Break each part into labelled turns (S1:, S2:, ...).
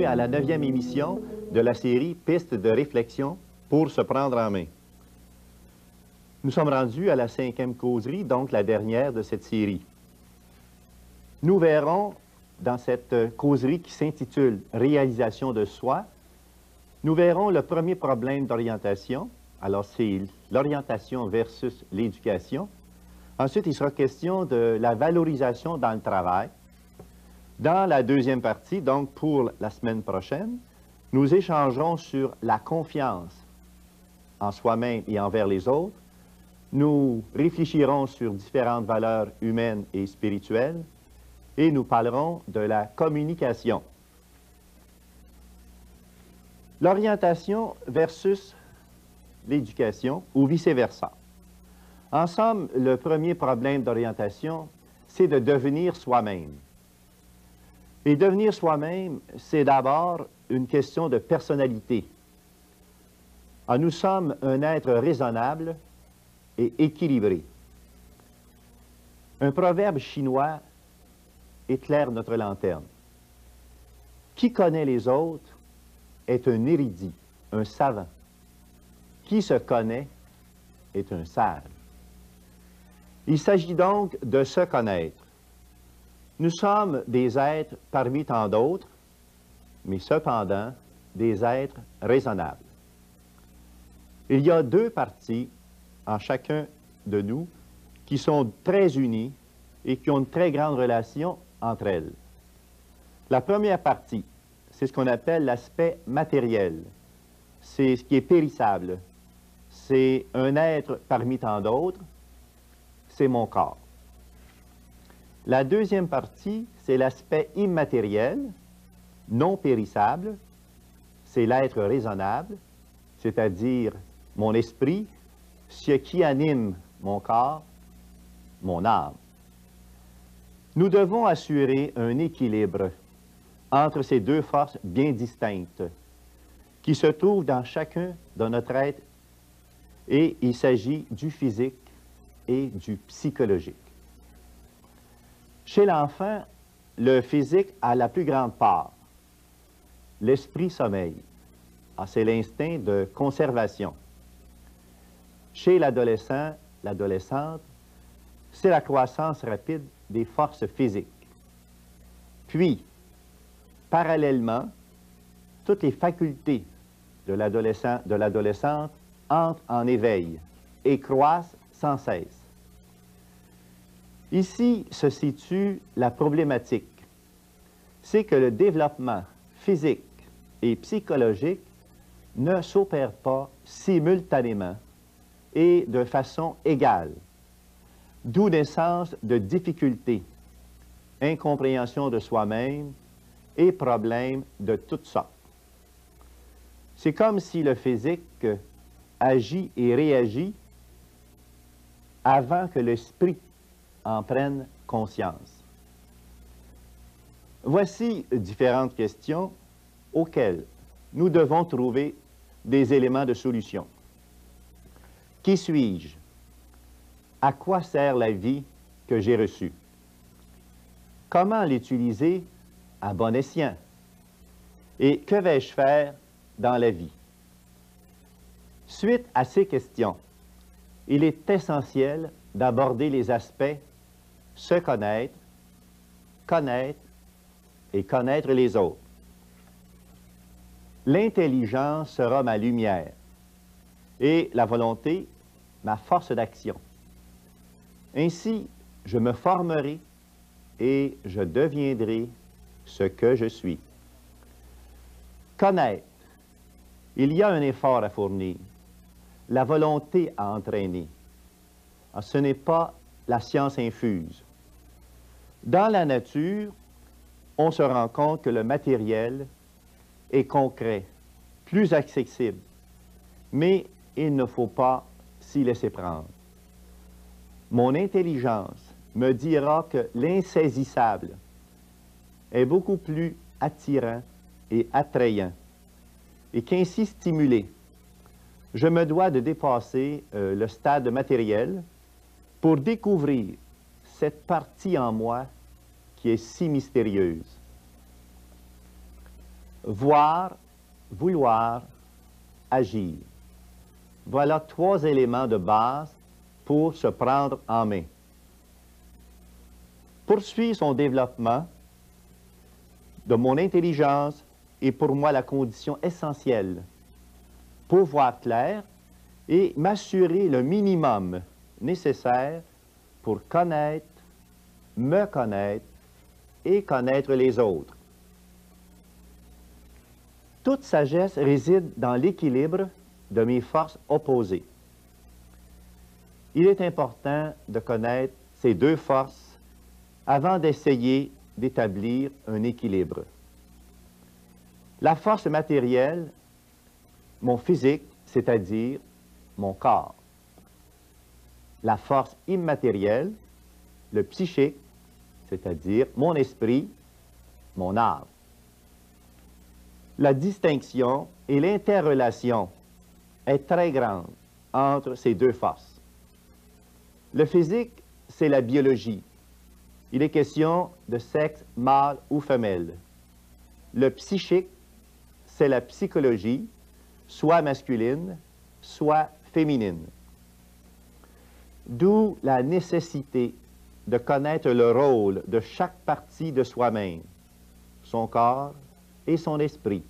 S1: à la 9e émission de la série Pistes de réflexion pour se prendre en main. Nous sommes rendus à la 5e causerie, donc la dernière de cette série. Nous verrons dans cette causerie qui s'intitule « Réalisation de soi », nous verrons le premier problème d'orientation. Alors, c'est l'orientation versus l'éducation. Ensuite, il sera question de la valorisation dans le travail. Dans la deuxième partie, donc pour la semaine prochaine, nous échangerons sur la confiance en soi-même et envers les autres. Nous réfléchirons sur différentes valeurs humaines et spirituelles et nous parlerons de la communication. L'orientation versus l'éducation ou vice-versa. En somme, le premier problème d'orientation, c'est de devenir soi-même. Et devenir soi-même, c'est d'abord une question de personnalité. Alors, nous sommes un être raisonnable et équilibré. Un proverbe chinois éclaire notre lanterne. Qui connaît les autres est un érudit, un savant. Qui se connaît est un sage. Il s'agit donc de se connaître. Nous sommes des êtres parmi tant d'autres, mais cependant des êtres raisonnables. Il y a deux parties en chacun de nous qui sont très unies et qui ont une très grande relation entre elles. La première partie, c'est ce qu'on appelle l'aspect matériel. C'est ce qui est périssable. C'est un être parmi tant d'autres, c'est mon corps. La deuxième partie, c'est l'aspect immatériel, non périssable, c'est l'être raisonnable, c'est-à-dire mon esprit, ce qui anime mon corps, mon âme. Nous devons assurer un équilibre entre ces deux forces bien distinctes qui se trouvent dans chacun de notre être, et il s'agit du physique et du psychologique. Chez l'enfant, le physique a la plus grande part. L'esprit sommeille. C'est l'instinct de conservation. Chez l'adolescent, l'adolescente, c'est la croissance rapide des forces physiques. Puis, parallèlement, toutes les facultés de l'adolescent, de l'adolescente entrent en éveil et croissent sans cesse. Ici se situe la problématique. C'est que le développement physique et psychologique ne s'opère pas simultanément et de façon égale. D'où naissance de difficultés, incompréhension de soi-même et problèmes de toutes sortes. C'est comme si le physique agit et réagit avant que l'esprit en prenne conscience. Voici différentes questions auxquelles nous devons trouver des éléments de solution. Qui suis-je? À quoi sert la vie que j'ai reçue? Comment l'utiliser à bon escient? Et que vais-je faire dans la vie? Suite à ces questions, il est essentiel d'aborder les aspects se connaître, connaître et connaître les autres. L'intelligence sera ma lumière et la volonté ma force d'action. Ainsi, je me formerai et je deviendrai ce que je suis. Connaître. Il y a un effort à fournir, la volonté à entraîner. Ce n'est pas la science infuse. Dans la nature, on se rend compte que le matériel est concret, plus accessible, mais il ne faut pas s'y laisser prendre. Mon intelligence me dira que l'insaisissable est beaucoup plus attirant et attrayant, et qu'ainsi stimulé, je me dois de dépasser le stade matériel pour découvrir cette partie en moi qui est si mystérieuse. voir, vouloir, agir. Voilà 3 éléments de base pour se prendre en main. Poursuivre son développement de mon intelligence est pour moi la condition essentielle pour voir clair et m'assurer le minimum nécessaire pour connaître, me connaître et connaître les autres. Toute sagesse réside dans l'équilibre de mes forces opposées. Il est important de connaître ces 2 forces avant d'essayer d'établir un équilibre. La force matérielle, mon physique, c'est-à-dire mon corps. La force immatérielle, le psychique, c'est-à-dire mon esprit, mon âme. La distinction et l'interrelation est très grande entre ces 2 forces. Le physique, c'est la biologie. Il est question de sexe mâle ou femelle. Le psychique, c'est la psychologie, soit masculine, soit féminine. D'où la nécessité de connaître le rôle de chaque partie de soi-même, son corps et son esprit.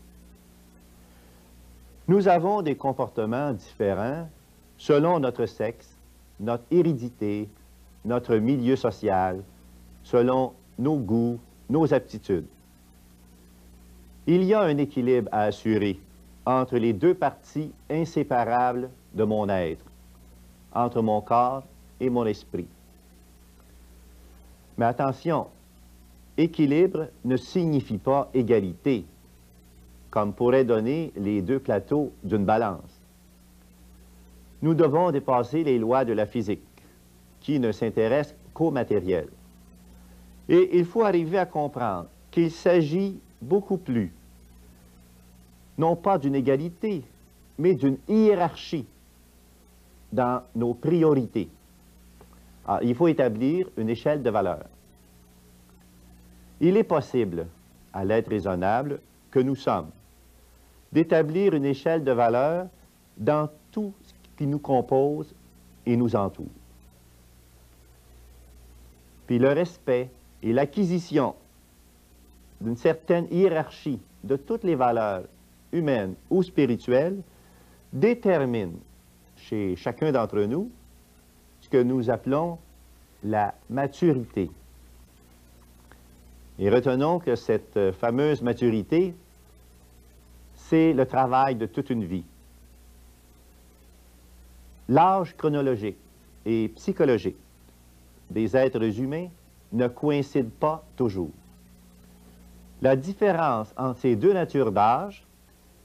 S1: Nous avons des comportements différents selon notre sexe, notre hérédité, notre milieu social, selon nos goûts, nos aptitudes. Il y a un équilibre à assurer entre les 2 parties inséparables de mon être, entre mon corps et mon esprit. Mais attention, équilibre ne signifie pas égalité, comme pourraient donner les 2 plateaux d'une balance. Nous devons dépasser les lois de la physique, qui ne s'intéressent qu'au matériel. Et il faut arriver à comprendre qu'il s'agit beaucoup plus, non pas d'une égalité, mais d'une hiérarchie dans nos priorités. Alors, il faut établir une échelle de valeurs. Il est possible, à l'être raisonnable que nous sommes, d'établir une échelle de valeurs dans tout ce qui nous compose et nous entoure. Puis le respect et l'acquisition d'une certaine hiérarchie de toutes les valeurs humaines ou spirituelles détermine chez chacun d'entre nous ce que nous appelons la maturité. Et retenons que cette fameuse maturité, c'est le travail de toute une vie. L'âge chronologique et psychologique des êtres humains ne coïncide pas toujours. La différence entre ces 2 natures d'âge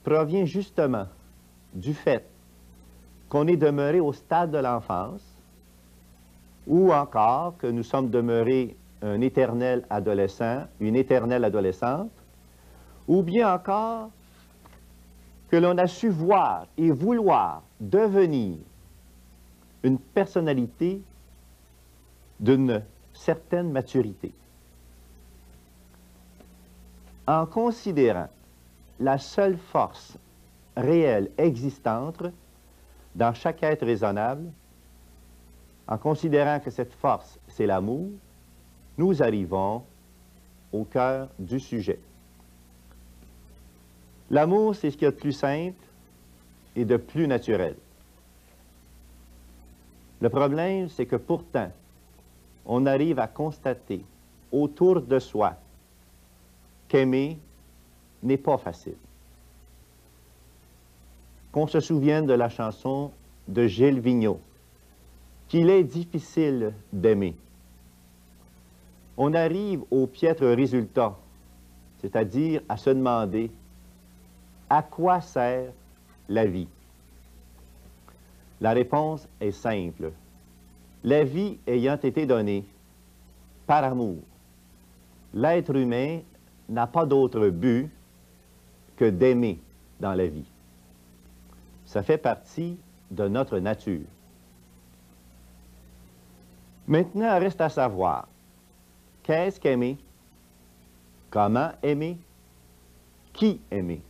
S1: provient justement du fait qu'on est demeuré au stade de l'enfance ou encore que nous sommes demeurés un éternel adolescent, une éternelle adolescente, ou bien encore que l'on a su voir et vouloir devenir une personnalité d'une certaine maturité. En considérant la seule force réelle existante dans chaque être raisonnable, en considérant que cette force, c'est l'amour, nous arrivons au cœur du sujet. L'amour, c'est ce qu'il y a de plus simple et de plus naturel. Le problème, c'est que pourtant, on arrive à constater autour de soi qu'aimer n'est pas facile. Qu'on se souvienne de la chanson de Gilles Vigneault, qu'il est difficile d'aimer. On arrive au piètre résultat, c'est-à-dire à se demander à quoi sert la vie. La réponse est simple. La vie ayant été donnée par amour, l'être humain n'a pas d'autre but que d'aimer dans la vie. Ça fait partie de notre nature. Maintenant, reste à savoir, qu'est-ce qu'aimer? Comment aimer? qui aimer.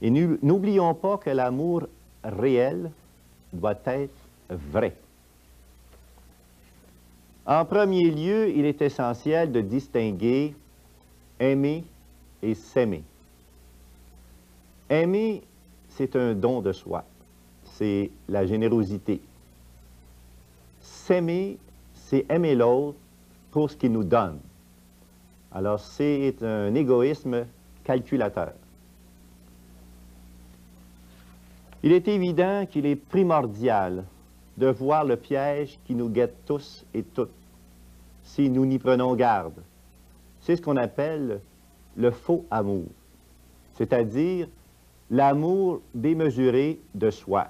S1: Et n'oublions pas que l'amour réel doit être vrai. En premier lieu, il est essentiel de distinguer aimer et s'aimer. Aimer, c'est un don de soi, c'est la générosité. S'aimer, c'est aimer l'autre pour ce qu'il nous donne. Alors, c'est un égoïsme calculateur. Il est évident qu'il est primordial de voir le piège qui nous guette tous et toutes, si nous n'y prenons garde. C'est ce qu'on appelle le faux amour, c'est-à-dire l'amour démesuré de soi.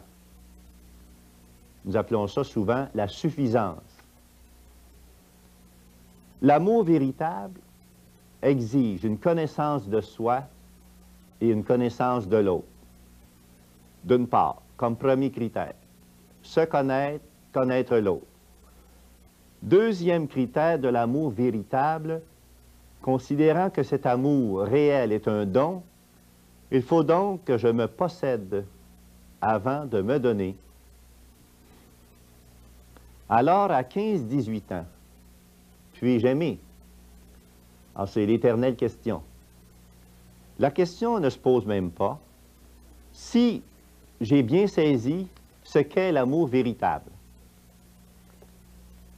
S1: Nous appelons ça souvent la suffisance. L'amour véritable exige une connaissance de soi et une connaissance de l'autre. D'une part, comme premier critère, se connaître, connaître l'autre. Deuxième critère de l'amour véritable, considérant que cet amour réel est un don, il faut donc que je me possède avant de me donner. Alors, à 15-18 ans, puis-je aimer? Alors, c'est l'éternelle question. La question ne se pose même pas. Si j'ai bien saisi ce qu'est l'amour véritable,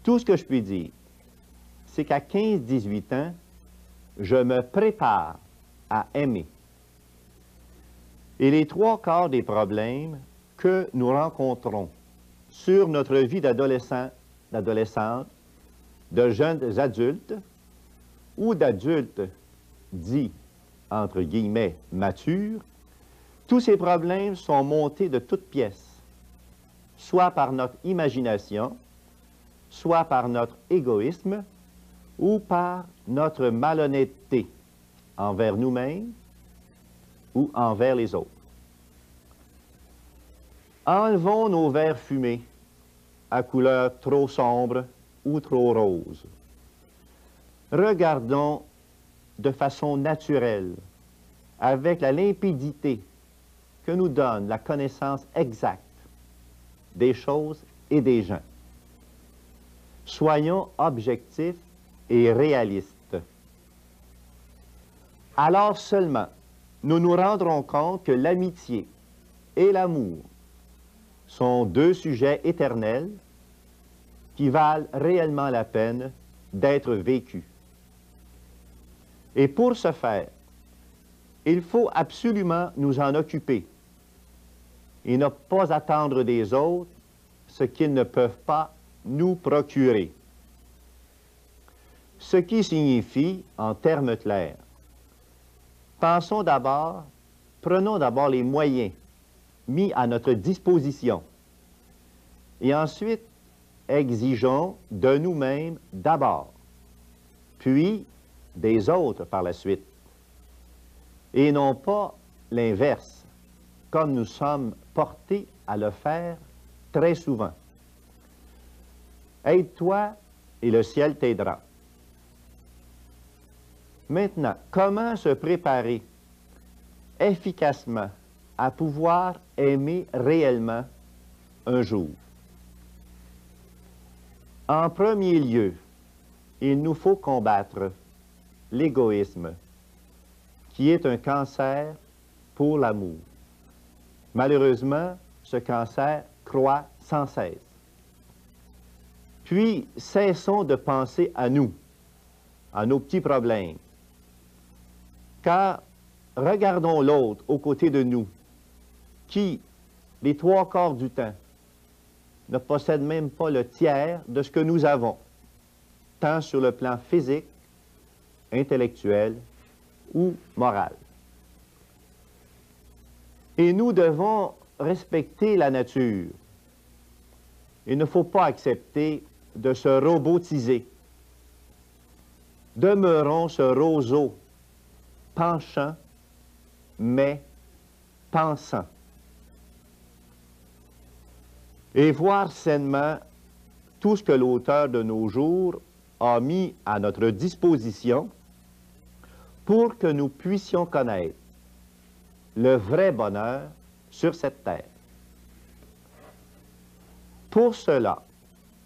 S1: tout ce que je puis dire, c'est qu'à 15-18 ans, je me prépare à aimer. Et les trois quarts des problèmes que nous rencontrons sur notre vie d'adolescent, d'adolescente, de jeunes adultes ou d'adultes dits, entre guillemets, matures, tous ces problèmes sont montés de toutes pièces, soit par notre imagination, soit par notre égoïsme, ou par notre malhonnêteté envers nous-mêmes ou envers les autres. Enlevons nos verres fumés à couleur trop sombre ou trop rose. Regardons de façon naturelle, avec la limpidité que nous donne la connaissance exacte des choses et des gens. Soyons objectifs et réalistes. Alors seulement, nous nous rendrons compte que l'amitié et l'amour sont deux sujets éternels qui valent réellement la peine d'être vécus. Et pour ce faire, il faut absolument nous en occuper et ne pas attendre des autres ce qu'ils ne peuvent pas nous procurer. Ce qui signifie, en termes clairs, prenons d'abord les moyens mis à notre disposition et ensuite exigeons de nous-mêmes d'abord, puis des autres par la suite, et non pas l'inverse, comme nous sommes portés à le faire très souvent. Aide-toi et le ciel t'aidera. Maintenant, comment se préparer efficacement à pouvoir aimer réellement un jour? En premier lieu, il nous faut combattre l'égoïsme, qui est un cancer pour l'amour. Malheureusement, ce cancer croît sans cesse. Puis, cessons de penser à nous, à nos petits problèmes. Car regardons l'autre aux côtés de nous, qui, les trois quarts du temps, ne possède même pas le tiers de ce que nous avons, tant sur le plan physique, intellectuel ou moral. Et nous devons respecter la nature. Il ne faut pas accepter de se robotiser. Demeurons ce roseau penchant, mais pensant. Et voir sainement tout ce que l'auteur de nos jours a mis à notre disposition pour que nous puissions connaître le vrai bonheur sur cette terre. Pour cela,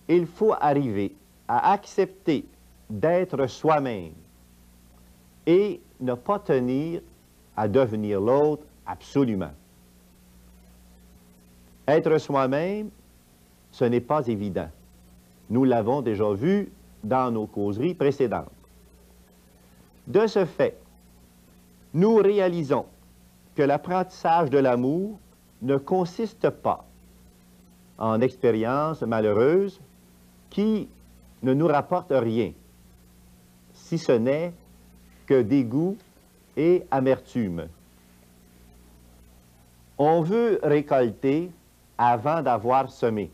S1: il faut arriver à accepter d'être soi-même et ne pas tenir à devenir l'autre absolument. Être soi-même, ce n'est pas évident. Nous l'avons déjà vu dans nos causeries précédentes. De ce fait, nous réalisons que l'apprentissage de l'amour ne consiste pas en expériences malheureuses qui ne nous rapportent rien, si ce n'est que dégoût et amertume. On veut récolter avant d'avoir semé.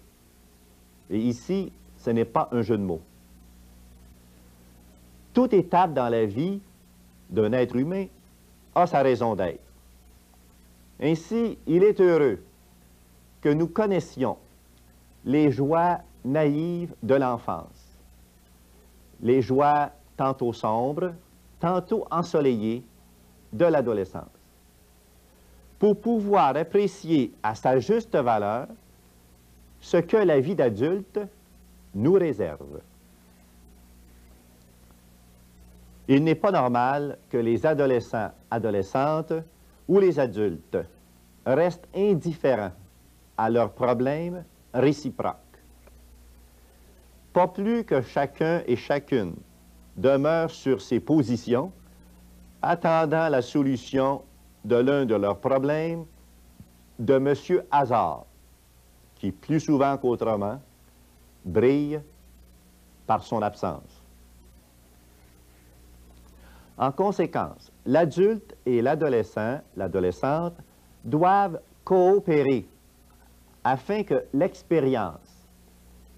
S1: Et ici, ce n'est pas un jeu de mots. Toute étape dans la vie d'un être humain a sa raison d'être. Ainsi, il est heureux que nous connaissions les joies naïves de l'enfance, les joies tantôt sombres, tantôt ensoleillées de l'adolescence, pour pouvoir apprécier à sa juste valeur ce que la vie d'adulte nous réserve. Il n'est pas normal que les adolescents, adolescentes ou les adultes restent indifférents à leurs problèmes réciproques. Pas plus que chacun et chacune demeure sur ses positions, attendant la solution de l'un de leurs problèmes de M. Hasard, qui, plus souvent qu'autrement, brille par son absence. En conséquence, l'adulte et l'adolescent, l'adolescente, doivent coopérer afin que l'expérience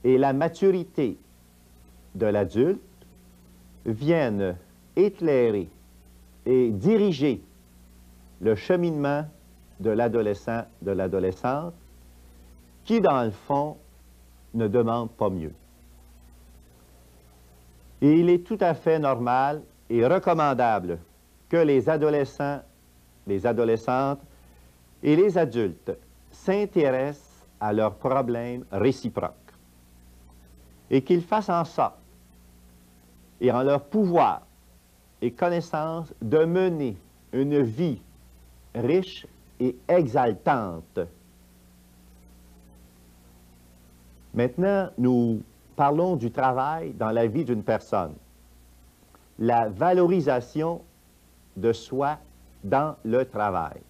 S1: et la maturité de l'adulte viennent éclairer et diriger le cheminement de l'adolescent, de l'adolescente, qui, dans le fond, ne demande pas mieux. Et il est tout à fait normal et recommandable que les adolescents, les adolescentes et les adultes s'intéressent à leurs problèmes réciproques et qu'ils fassent en sorte, et en leur pouvoir et connaissance, de mener une vie riche et exaltante. Maintenant, nous parlons du travail dans la vie d'une personne. La valorisation de soi dans le travail.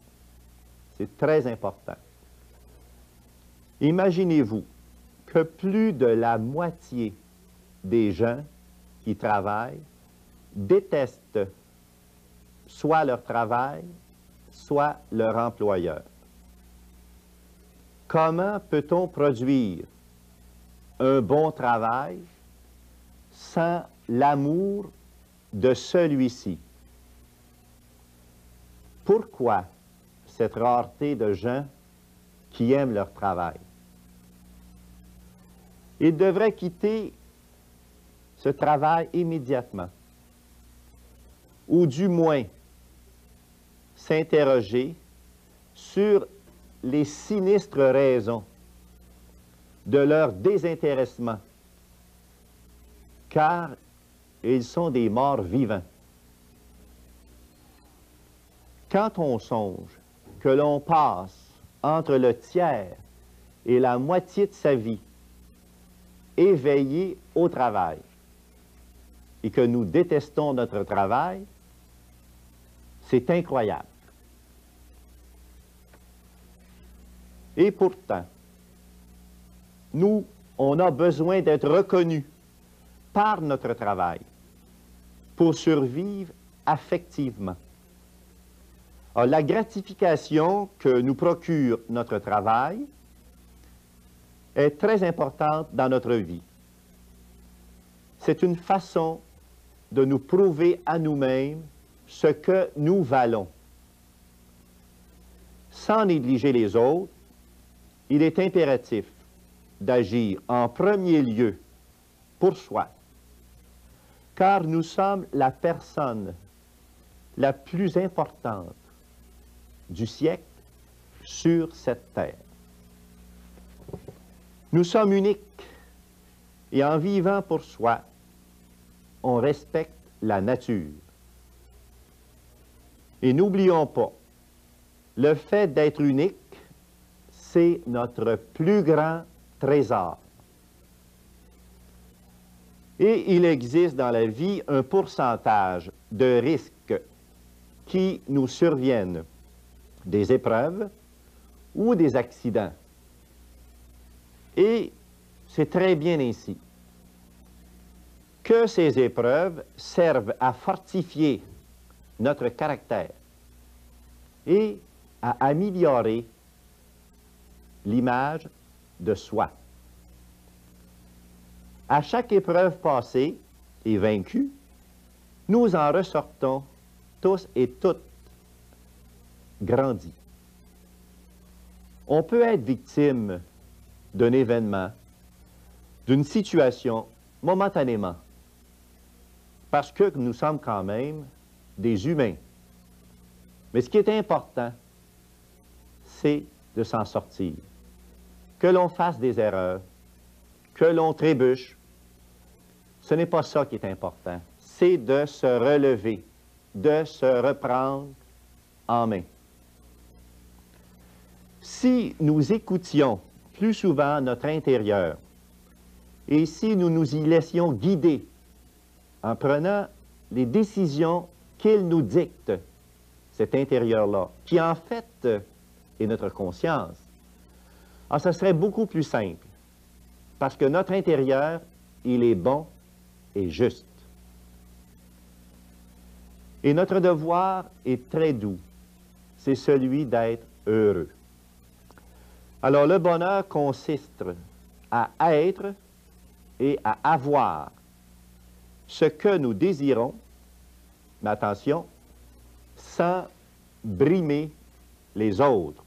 S1: C'est très important. Imaginez-vous que plus de la moitié des gens qui travaillent détestent soit leur travail, soit leur employeur. Comment peut-on produire un bon travail sans l'amour de celui-ci? Pourquoi cette rareté de gens qui aiment leur travail? Ils devraient quitter ce travail immédiatement, ou du moins s'interroger sur les sinistres raisons de leur désintéressement, car ils sont des morts vivants. Quand on songe que l'on passe entre le tiers et la moitié de sa vie éveillé au travail, et que nous détestons notre travail, c'est incroyable. Et pourtant, nous, on a besoin d'être reconnus par notre travail pour survivre affectivement. Alors, la gratification que nous procure notre travail est très importante dans notre vie. C'est une façon de nous prouver à nous-mêmes ce que nous valons. Sans négliger les autres, il est impératif d'agir en premier lieu pour soi, car nous sommes la personne la plus importante du siècle sur cette terre. Nous sommes uniques et en vivant pour soi, on respecte la nature. Et n'oublions pas, le fait d'être unique, c'est notre plus grand trésor. Et il existe dans la vie un pourcentage de risques qui nous surviennent, des épreuves ou des accidents. Et c'est très bien ainsi. Que ces épreuves servent à fortifier notre caractère et à améliorer l'image de soi. À chaque épreuve passée et vaincue, nous en ressortons tous et toutes grandis. On peut être victime d'un événement, d'une situation momentanément, parce que nous sommes quand même des humains. Mais ce qui est important, c'est de s'en sortir. Que l'on fasse des erreurs, que l'on trébuche, ce n'est pas ça qui est important. C'est de se relever, de se reprendre en main. Si nous écoutions plus souvent notre intérieur, et si nous nous y laissions guider en prenant les décisions qu'il nous dicte, cet intérieur-là, qui en fait est notre conscience, ça serait beaucoup plus simple, parce que notre intérieur, il est bon et juste. Et notre devoir est très doux, c'est celui d'être heureux. Alors le bonheur consiste à être et à avoir ce que nous désirons, mais attention, sans brimer les autres.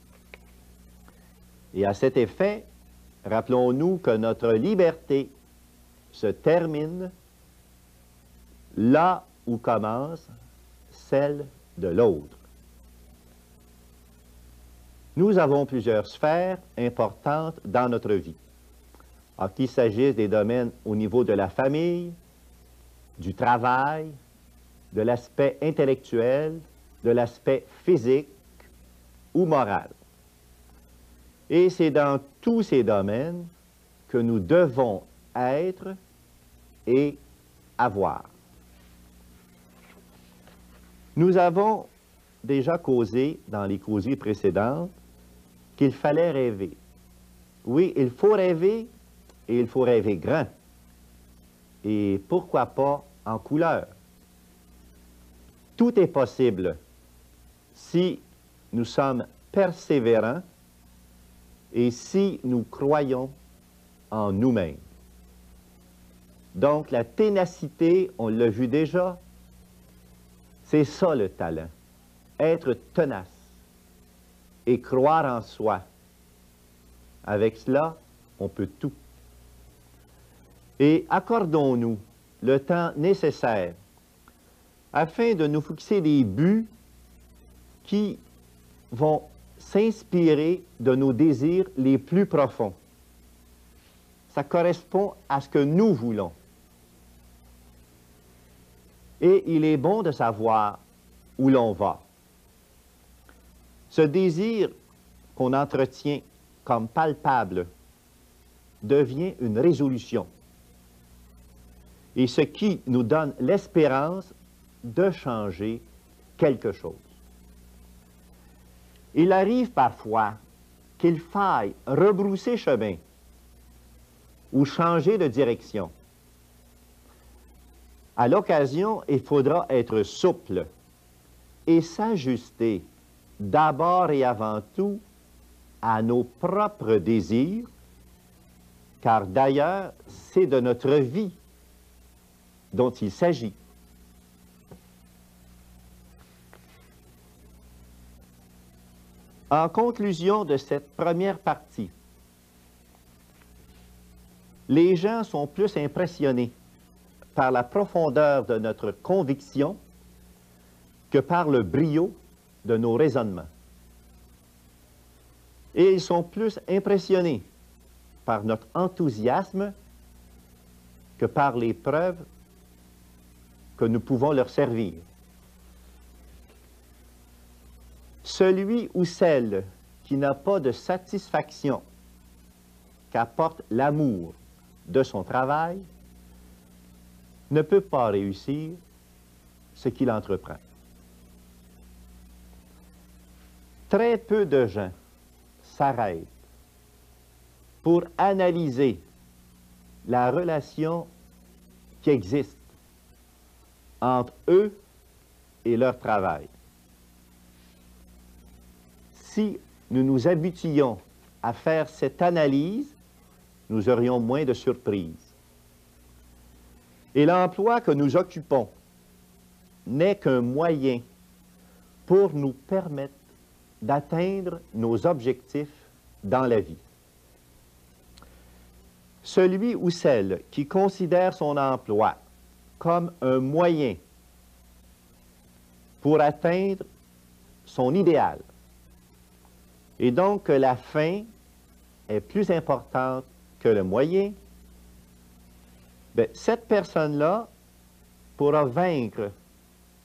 S1: Et à cet effet, rappelons-nous que notre liberté se termine là où commence celle de l'autre. Nous avons plusieurs sphères importantes dans notre vie. Qu'il s'agisse des domaines au niveau de la famille, du travail, de l'aspect intellectuel, de l'aspect physique ou moral. Et c'est dans tous ces domaines que nous devons être et avoir. Nous avons déjà causé dans les causeries précédentes qu'il fallait rêver. Oui, il faut rêver et il faut rêver grand. Et pourquoi pas en couleur? Tout est possible si nous sommes persévérants et si nous croyons en nous-mêmes. Donc, la ténacité, on l'a vu déjà, c'est ça le talent. Être tenace et croire en soi. Avec cela, on peut tout. Et accordons-nous le temps nécessaire afin de nous fixer des buts qui vont s'inspirer de nos désirs les plus profonds. Ça correspond à ce que nous voulons. Et il est bon de savoir où l'on va. Ce désir qu'on entretient comme palpable devient une résolution. Et ce qui nous donne l'espérance de changer quelque chose. Il arrive parfois qu'il faille rebrousser chemin ou changer de direction. À l'occasion, il faudra être souple et s'ajuster d'abord et avant tout à nos propres désirs, car d'ailleurs, c'est de notre vie dont il s'agit. En conclusion de cette première partie, les gens sont plus impressionnés par la profondeur de notre conviction que par le brio de nos raisonnements. Et ils sont plus impressionnés par notre enthousiasme que par les preuves que nous pouvons leur servir. Celui ou celle qui n'a pas de satisfaction qu'apporte l'amour de son travail ne peut pas réussir ce qu'il entreprend. Très peu de gens s'arrêtent pour analyser la relation qui existe entre eux et leur travail. Si nous nous habituions à faire cette analyse, nous aurions moins de surprises. Et l'emploi que nous occupons n'est qu'un moyen pour nous permettre d'atteindre nos objectifs dans la vie. Celui ou celle qui considère son emploi comme un moyen pour atteindre son idéal, et donc que la fin est plus importante que le moyen, bien, cette personne-là pourra vaincre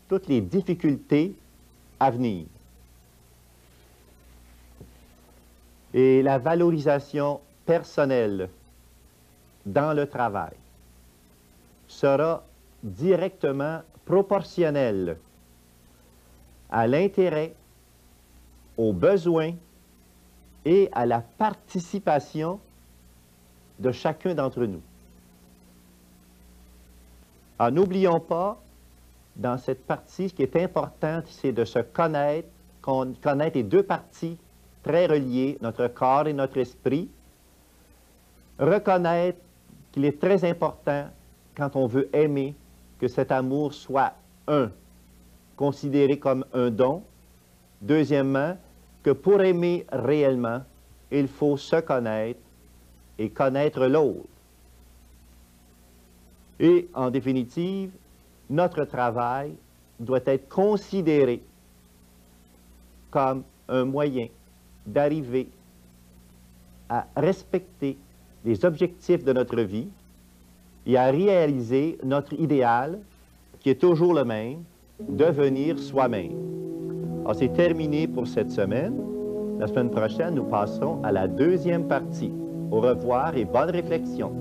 S1: toutes les difficultés à venir. Et la valorisation personnelle dans le travail sera directement proportionnelle à l'intérêt, aux besoins et à la participation de chacun d'entre nous. Alors, n'oublions pas, dans cette partie, ce qui est important, c'est de se connaître, connaître les deux parties très reliées, notre corps et notre esprit, reconnaître qu'il est très important, quand on veut aimer, que cet amour soit, considéré comme un don. Deuxièmement, que pour aimer réellement, il faut se connaître et connaître l'autre. Et en définitive, notre travail doit être considéré comme un moyen d'arriver à respecter les objectifs de notre vie et à réaliser notre idéal, qui est toujours le même, devenir soi-même. Alors, c'est terminé pour cette semaine. La semaine prochaine, nous passerons à la deuxième partie. Au revoir et bonne réflexion.